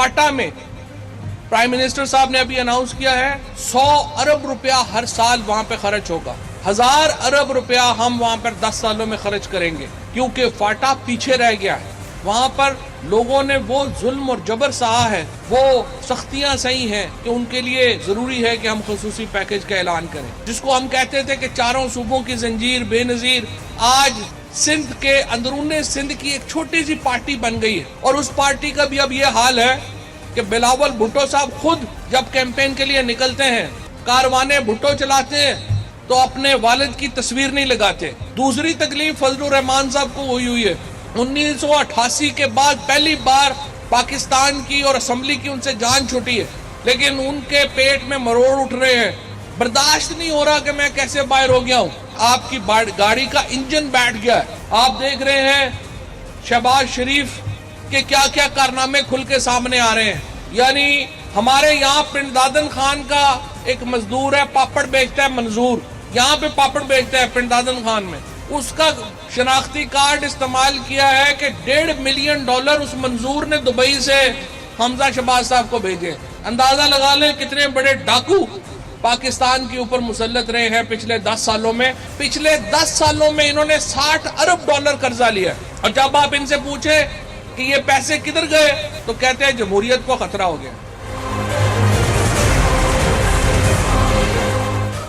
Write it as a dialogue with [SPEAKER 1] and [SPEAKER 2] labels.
[SPEAKER 1] FATA میں prime minister صاحب نے ابھی اناؤنس کیا ہے 100 ارب روپیہ ہر سال وہاں پہ خرچ ہوگا. 1000 ارب روپیہ ہم وہاں پر 10 سالوں میں خرچ کریں گے کیونکہ فاٹا پیچھے رہ گیا ہے. وہاں پر لوگوں نے وہ ظلم اور جبر سہا ہے, وہ سختیاں سہی ہیں کہ ان کے لیے ضروری ہے کہ ہم خصوصی پیکج کا اعلان کریں. جس کو ہم کہتے تھے کہ چاروں صوبوں کی زنجیر بے نظیر, آج سندھ کے اندرون سندھ کی ایک چھوٹی سی پارٹی بن گئی ہے. اور اس پارٹی کا بھی اب یہ حال ہے کہ بلاول بھٹو صاحب خود جب کیمپین کے لیے نکلتے ہیں, کاروانے بھٹو چلاتے ہیں تو اپنے والد کی تصویر نہیں لگاتے. دوسری تکلیف فضل الرحمان صاحب کو ہوئی ہے. 1988 کے بعد پہلی بار پاکستان کی اور اسمبلی کی ان سے جان چھوٹی ہے, لیکن ان کے پیٹ میں مروڑ اٹھ رہے ہیں. برداشت نہیں ہو رہا کہ میں کیسے باہر ہو گیا ہوں. آپ کی گاڑی کا انجن بیٹھ گیا ہے. آپ دیکھ رہے ہیں شہباز شریف کے کیا کیا کارنامے کھل کے سامنے آ رہے ہیں. یعنی ہمارے یہاں پرنٹ دادن خان کا ایک مزدور ہے, پاپڑ بیچتا ہے منظور, یہاں پہ پاپڑ بیچتا ہے پرنٹ دادن خان میں. اس کا شناختی کارڈ استعمال کیا ہے کہ $1.5 ملین اس منظور نے دبئی سے حمزہ شہباز صاحب کو بھیجے. اندازہ لگا لیں کتنے بڑے ڈاکو پاکستان کے اوپر مسلط رہے ہیں پچھلے 10 سالوں میں. پچھلے 10 سالوں میں انہوں نے $60 ارب قرضہ لیا. اور جب آپ ان سے پوچھیں کہ یہ پیسے کدھر گئے تو کہتے ہیں جمہوریت کو خطرہ ہو گیا.